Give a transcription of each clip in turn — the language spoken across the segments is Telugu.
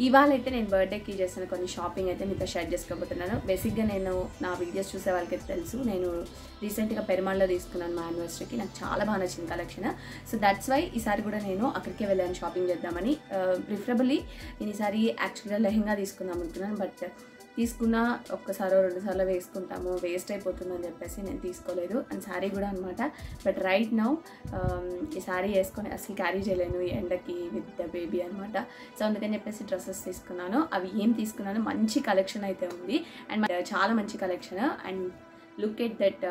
ఇవాళైతే నేను బర్త్డేకి చేసిన కొన్ని షాపింగ్ అయితే మీతో షేర్ చేసుకోబోతున్నాను. బేసిక్గా నేను నా వీడియోస్ చూసే వాళ్ళకైతే తెలుసు, నేను రీసెంట్గా పెరుమాళ్ళలో తీసుకున్నాను మా యానివర్సరీకి. నాకు చాలా బాగా నచ్చింది కలెక్షన్. సో దట్స్ వై ఈసారి కూడా నేను అక్కడికే వెళ్ళాను షాపింగ్ చేద్దామని. ప్రిఫరబుల్లీ నేను ఈసారి యాక్చువల్గా లెహంగా తీసుకుందాం అనుకున్నాను, బట్ తీసుకున్న ఒక్కసారో రెండుసార్లు వేసుకుంటాము, వేస్ట్ అయిపోతుందని చెప్పేసి నేను తీసుకోలేదు. అండ్ శారీ కూడా అనమాట. బట్ రైట్ నౌ ఈ శారీ వేసుకొని అసలు క్యారీ చేయలేను ఈ ఎండకి విత్ ద బేబీ అనమాట. సో అందుకని చెప్పేసి డ్రెస్సెస్ తీసుకున్నాను. అవి ఏం తీసుకున్నాను, మంచి కలెక్షన్ అయితే ఉంది అండ్ చాలా మంచి collection. And look at that,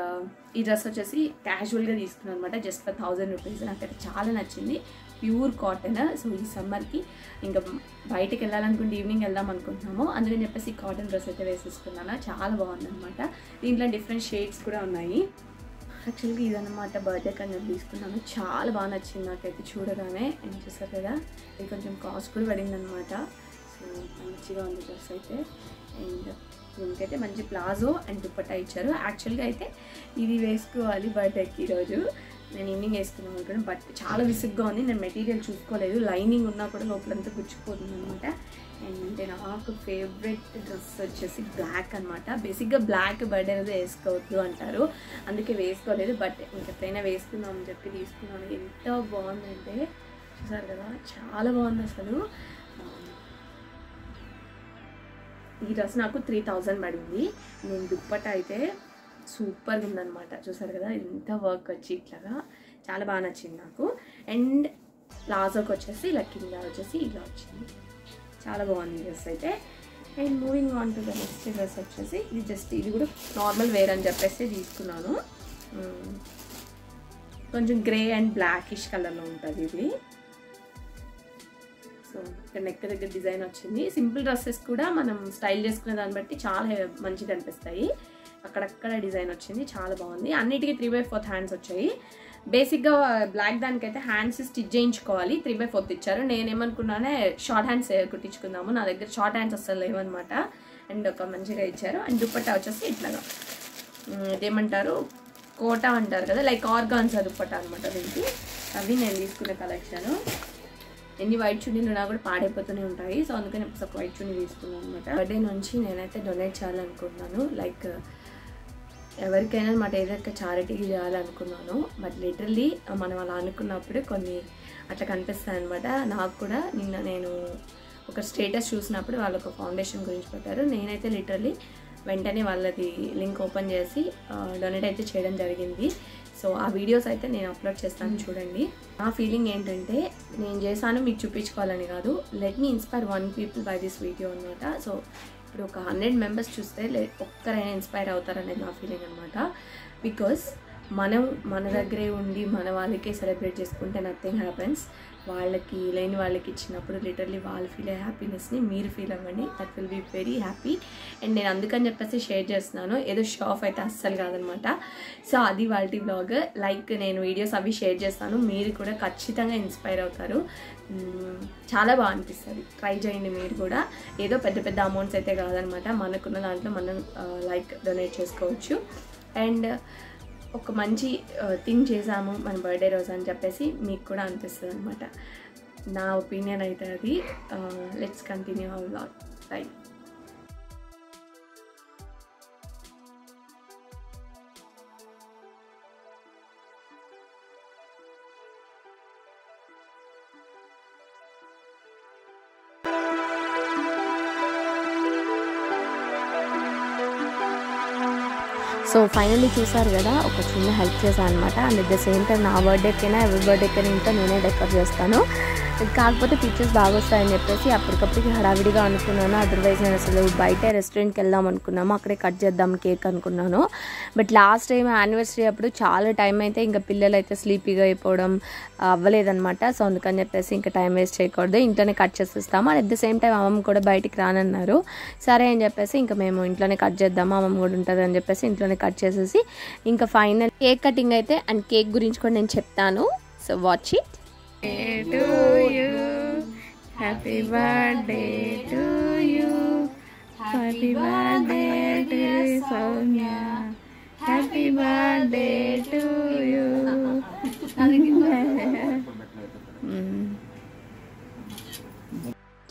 ఈ డ్రెస్ వచ్చేసి క్యాజువల్గా తీసుకున్నాను అనమాట, జస్ట్ ఫర్ 1000 రూపీస్. నాకైతే చాలా నచ్చింది, ప్యూర్ కాటన్. సో ఈ సమ్మర్కి ఇంకా బయటకు వెళ్ళాలనుకుంటే ఈవినింగ్ వెళ్దాం అనుకుంటున్నాము, అందుకని చెప్పేసి కాటన్ డ్రెస్ అయితే వేసేసుకున్నాను. చాలా బాగుందన్నమాట. దీంట్లో డిఫరెంట్ షేడ్స్ కూడా ఉన్నాయి. యాక్చువల్గా ఇదన్నమాట బర్త్డే కన్నా తీసుకున్నాను, చాలా బాగా నచ్చింది నాకైతే చూడగానే. అండ్ చూసారు కదా, ఇది కొంచెం కాస్ట్ కూడా పడింది అనమాట. సో మంచిగా ఉంది డ్రెస్ అయితే. అండ్ దీనికైతే మంచి ప్లాజో అండ్ దుపట్టా ఇచ్చారు. యాక్చువల్గా అయితే ఇది వేసుకోవాలి బర్త్డేకి ఈరోజు, నేను ఈవినింగ్ వేసుకున్నాను అనుకున్నాను, బట్ చాలా విసుగ్గా ఉంది. నేను మెటీరియల్ చూసుకోలేదు, లైనింగ్ ఉన్నా కూడా లోపలంతా గుచ్చిపోతుంది అనమాట. అండ్ నాకు ఫేవరెట్ డ్రెస్ వచ్చేసి బ్లాక్ అనమాట. బేసిక్గా బ్లాక్ బర్త్డే రోజు వేసుకోవద్దు అంటారు, అందుకే వేసుకోలేదు. బట్ ఇంకెప్పుడైనా వేసుకుందాం అని చెప్పి తీసుకున్నాను. ఎంత బాగుందంటే చూసారు కదా, చాలా బాగుంది అసలు. ఈ డ్రెస్ నాకు 3000 పడింది. నేను దుప్పట్టా అయితే సూపర్గా ఉందన్నమాట. చూసారు కదా, ఎంత వర్క్ వచ్చి ఇట్లాగా చాలా బాగా నచ్చింది నాకు. అండ్ ప్లాజోకి వచ్చేసి ఇలా కింద వచ్చేసి ఇలా వచ్చింది, చాలా బాగుంది డ్రెస్ అయితే. And moving on to the next dress వచ్చేసి ఇది కూడా నార్మల్ వేర్ అని చెప్పేసి తీసుకున్నాను. కొంచెం గ్రే అండ్ బ్లాకిష్ కలర్లో ఉంటుంది ఇది. సో ఇక్కడ నెక్ దగ్గర డిజైన్ వచ్చింది. సింపుల్ డ్రెస్సెస్ కూడా మనం స్టైల్ చేసుకునే దాన్ని బట్టి చాలా మంచిగా అనిపిస్తాయి. అక్కడక్కడ డిజైన్ వచ్చింది, చాలా బాగుంది. అన్నిటికీ 3/4 హ్యాండ్స్ వచ్చాయి. బేసిక్గా బ్లాక్ దానికైతే హ్యాండ్స్ స్టిచ్ చేయించుకోవాలి, 3/4 ఇచ్చారు. నేనేమనుకున్నానే షార్ట్ హ్యాండ్స్ కుట్టించుకుందాము, నా దగ్గర షార్ట్ హ్యాండ్స్ అసలు లేవన్నమాట. అండ్ ఒక మంచిగా ఇచ్చారు. అండ్ దుపట్టా వచ్చేసి ఇట్లాగా ఇదేమంటారు, కోటా అంటారు కదా, లైక్ ఆర్గాన్సా దుపట్టా అనమాట దీనికి. అవి నేను తీసుకున్న కలెక్షన్. ఎన్ని వైట్ చున్నీలు ఉన్నా కూడా పాడైపోతూనే ఉంటాయి, సో అందుకని ఒక వైట్ చున్నీ తీసుకున్నాను అనమాట. బర్త్డే నుంచి నేనైతే డొనేట్ చేయాలనుకుంటున్నాను, లైక్ ఎవరికైనా అనమాట, ఏదైనా చారిటీకి చేయాలనుకున్నాను. బట్ లిటరల్లీ మనం అలా అనుకున్నప్పుడు కొన్ని అట్లా కనిపిస్తాయి అనమాట. నాకు కూడా నిన్న నేను ఒక స్టేటస్ చూసినప్పుడు వాళ్ళు ఒక ఫౌండేషన్ గురించి పెట్టారు. నేనైతే లిటరల్లీ వెంటనే వాళ్ళది లింక్ ఓపెన్ చేసి డొనేట్ అయితే చేయడం జరిగింది. సో ఆ వీడియోస్ అయితే నేను అప్లోడ్ చేస్తాను, చూడండి. నా ఫీలింగ్ ఏంటంటే, నేను చేశాను మీకు చూపించుకోవాలని కాదు, let me inspire 1 people by this video అనమాట. సో ఇప్పుడు ఒక 100 members చూస్తే ఒక్కరైనా ఇన్స్పైర్ అవుతారనేది నా ఫీలింగ్ అనమాట. బికాస్ మనం మన దగ్గరే ఉండి మన వాళ్ళకే సెలబ్రేట్ చేసుకుంటే నథింగ్ హ్యాపెన్స్. వాళ్ళకి లేని వాళ్ళకి ఇచ్చినప్పుడు లిటరలీ వాళ్ళు ఫీల్ అయ్యే హ్యాపీనెస్ని మీరు ఫీల్ అవ్వండి, that will be very happy. And నేను అందుకని చెప్పేసి షేర్ చేస్తున్నాను, ఏదో షో ఆఫ్ అయితే అస్సలు కాదనమాట. సో అది వాళ్ళ బ్లాగ్. లైక్ నేను వీడియోస్ అవి షేర్ చేస్తాను, మీరు కూడా ఖచ్చితంగా ఇన్స్పైర్ అవుతారు, చాలా బాగా అనిపిస్తుంది. ట్రై చేయండి మీరు కూడా. ఏదో పెద్ద పెద్ద అమౌంట్స్ అయితే కాదనమాట, మనకున్న దాంట్లో మనం లైక్ డొనేట్ చేసుకోవచ్చు. అండ్ ఒక మంచి థింగ్ చేసాము మన బర్త్డే రోజు అని చెప్పేసి మీకు కూడా అనిపిస్తుంది అనమాట. నా ఒపీనియన్ అయితే అది. Let's continue our vlog. Right, so finally చూసారు కదా, ఒక చిన్న హెల్ప్ చేశాను అనమాట. And at the same time నా బర్త్డేకైనా ఎవరి బర్త్డేకైనా ఇంకా నేనే డెకర్ చేస్తాను. కాకపోతే పిక్చర్స్ బాగా వస్తాయని చెప్పేసి అప్పటికప్పటికి హడావిడిగా అనుకున్నాను. అదర్వైజ్ నేను అసలు బయట రెస్టారెంట్కి వెళ్దాం అనుకున్నాము, అక్కడే కట్ చేద్దాం కేక్ అనుకున్నాను. బట్ లాస్ట్ టైం యానివర్సరీ అప్పుడు చాలా టైం అయితే ఇంకా పిల్లలు అయితే స్లీపీగా అయిపోవడం అవ్వలేదన్నమాట. సో అందుకని చెప్పేసి ఇంకా టైం వేస్ట్ చేయకూడదు, ఇంట్లోనే కట్ చేసేస్తాము. And at the same time అమ్మమ్మ కూడా బయటికి రానన్నారు. సరే అని చెప్పేసి ఇంకా మేము ఇంట్లోనే కట్ చేద్దాము, అమ్మమ్మ కూడా ఉంటుంది అని చెప్పేసి ఇంట్లోనే కట్ చేసేసి ఇంకా ఫైనల్ కేక్ కటింగ్ అయితే. అండ్ కేక్ గురించి కూడా నేను చెప్తాను, so watch it. To you, happy birthday to you, happy birthday to Soumya, happy birthday to you.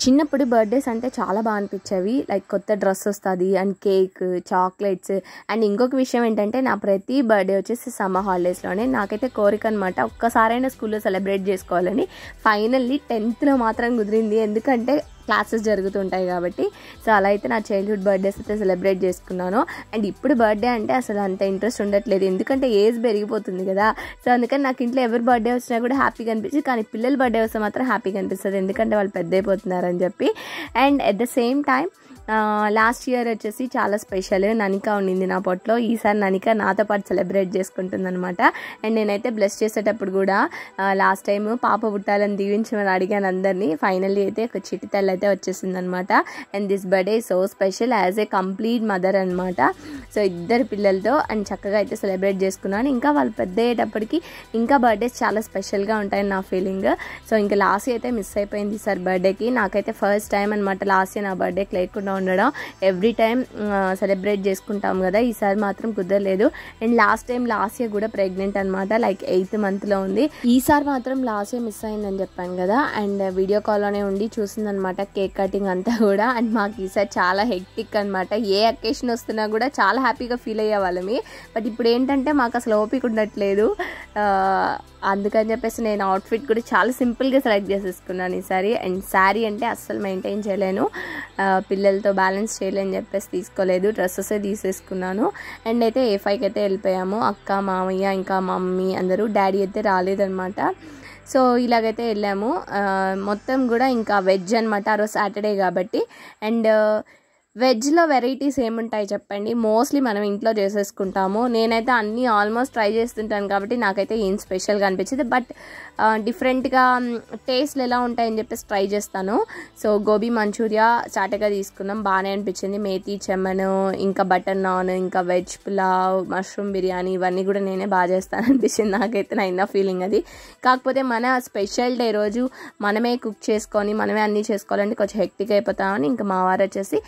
చిన్నప్పుడు బర్త్డేస్ అంటే చాలా బాగా అనిపించేవి. లైక్ కొత్త డ్రెస్ వస్తుంది అండ్ కేక్, చాక్లెట్స్. అండ్ ఇంకొక విషయం ఏంటంటే నా ప్రతి బర్త్డే వచ్చేసి సమ్మర్ హాలిడేస్లోనే. నాకైతే కోరిక అనమాట, ఒక్కసారైనా స్కూల్లో సెలబ్రేట్ చేసుకోవాలని. ఫైనల్లీ 10th మాత్రం కుదిరింది, ఎందుకంటే క్లాసెస్ జరుగుతుంటాయి కాబట్టి. సో అలా అయితే నా చైల్డ్హుడ్ బర్త్డేస్ అయితే సెలబ్రేట్ చేసుకున్నాను. అండ్ ఇప్పుడు బర్త్డే అంటే అసలు అంత ఇంట్రెస్ట్ ఉండట్లేదు, ఎందుకంటే ఏజ్ పెరిగిపోతుంది కదా. సో అందుకని నాకు ఇంట్లో ఎవరి బర్త్డే వచ్చినా కూడా హ్యాపీగా అనిపించింది, కానీ పిల్లల బర్త్డే వస్తే మాత్రం హ్యాపీగా అనిపిస్తుంది, ఎందుకంటే వాళ్ళు పెద్ద అయిపోతున్నారని చెప్పి. And at the same time last year వచ్చేసి చాలా స్పెషల్, ననిక ఉండింది నా పొట్లో. ఈసారి ననిక నాతో పాటు సెలబ్రేట్ చేసుకుంటుందనమాట. అండ్ నేనైతే బ్లెస్ చేసేటప్పుడు కూడా లాస్ట్ టైం పాప పుట్టాలని దీవించమని అడిగాను అందరినీ. ఫైనల్లీ అయితే ఒక చిట్టి తల్లి అయితే వచ్చేసిందనమాట. And this birthday so special as a complete mother అనమాట. సో ఇద్దరు పిల్లలతో అండ్ చక్కగా అయితే సెలబ్రేట్ చేసుకున్నాను. ఇంకా వాళ్ళు పెద్ద అయ్యేటప్పటికి ఇంకా బర్త్డేస్ చాలా స్పెషల్గా ఉంటాయని నా ఫీలింగ్. సో ఇంకా లాస్ట్ అయితే మిస్ అయిపోయింది ఈసారి బర్త్డేకి. నాకైతే ఫస్ట్ టైం అనమాట లాస్ట్ నా బర్త్డేకి లేకుండా ఉండడం. ఎవ్రీ టైం సెలబ్రేట్ చేసుకుంటాం కదా, ఈసారి మాత్రం కుదరలేదు. అండ్ లాస్ట్ ఇయర్ కూడా ప్రెగ్నెంట్ అనమాట, లైక్ 8th monthలో ఉంది. ఈసారి మాత్రం లాస్ట్ ఇయర్ మిస్ అయిందని చెప్పాను కదా. అండ్ వీడియో కాల్లోనే ఉండి చూసిందనమాట కేక్ కటింగ్ అంతా కూడా. అండ్ మాకు ఈసారి చాలా హెక్టిక్ అనమాట, ఏ అకేషన్ వస్తున్నా కూడా చాలా హ్యాపీగా ఫీల్ అయ్యే వాళ్ళమి. బట్ ఇప్పుడు ఏంటంటే మాకు అసలు ఓపిక ఉండట్లేదు, అందుకని చెప్పేసి నేను అవుట్ఫిట్ కూడా చాలా సింపుల్గా సెలెక్ట్ చేసేసుకున్నాను ఈసారి. అండ్ శారీ అంటే అస్సలు మెయింటైన్ చేయలేను, పిల్లలతో బ్యాలెన్స్ చేయలేని చెప్పేసి తీసుకోలేదు, డ్రెస్సెసే తీసేసుకున్నాను. అండ్ అయితే A5కి అయితే వెళ్ళిపోయాము, అక్క, మామయ్య, ఇంకా మమ్మీ అందరూ. డాడీ అయితే రాలేదనమాట. సో ఇలాగైతే వెళ్ళాము. మొత్తం కూడా ఇంకా వెజ్ అనమాట, ఆ రోజు సాటర్డే కాబట్టి. అండ్ వెజ్లో వెరైటీస్ ఏముంటాయి చెప్పండి, మోస్ట్లీ మనం ఇంట్లో చేసేసుకుంటాము. నేనైతే అన్నీ ఆల్మోస్ట్ ట్రై చేస్తుంటాను కాబట్టి నాకైతే ఏం స్పెషల్గా అనిపించింది. బట్ డిఫరెంట్గా టేస్ట్లు ఎలా ఉంటాయని చెప్పేసి ట్రై చేస్తాను. సో గోబీ మంచూరియా స్టార్ట్గా తీసుకున్నాం, బాగానే అనిపించింది. మేతి చెమ్మన్, ఇంకా బటర్ నాన్, ఇంకా వెజ్ పులావ్, మష్రూమ్ బిర్యానీ, ఇవన్నీ కూడా నేనే బాగా చేస్తాను అనిపించింది నాకైతే. నా ఇన్న ఫీలింగ్ అది. కాకపోతే మన స్పెషల్ డే రోజు మనమే కుక్ చేసుకొని మనమే అన్నీ చేసుకోవాలంటే కొంచెం హెక్టిక్ అయిపోతామని ఇంకా మా వారు వచ్చేసి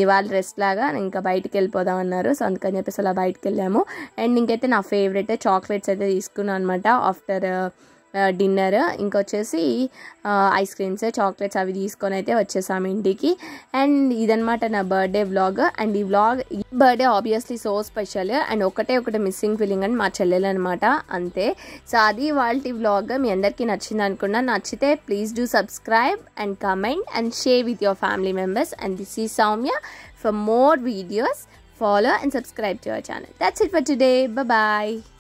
ఇవాళ రెస్ట్ లాగా ఇంకా బయటికి వెళ్ళిపోదాం అన్నారు. సో అందుకని చెప్పేసి అలా బయటికి వెళ్ళాము. అండ్ ఇంకైతే నా ఫేవరెట్ చాక్లెట్స్ అయితే తీసుకున్నాను అనమాట ఆఫ్టర్ డిన్నర్. ఇంకొచ్చేసి ఐస్ క్రీమ్స్, చాక్లెట్స్ అవి తీసుకొని అయితే వచ్చేసాము ఇంటికి. అండ్ ఇదనమాట నా బర్త్డే వ్లాగ్. అండ్ ఈ birthday obviously so special. And ఒకటే మిస్సింగ్ ఫీలింగ్ అని మా చెల్లెలు అనమాట, అంతే. సో అది వాళ్ళ వ్లాగ్. మీ అందరికీ నచ్చింది అనుకున్నా. నచ్చితే please do subscribe and comment and share with your family members. And this is Soumya. For more videos, follow and subscribe to our channel. That's it for today. Bye bye.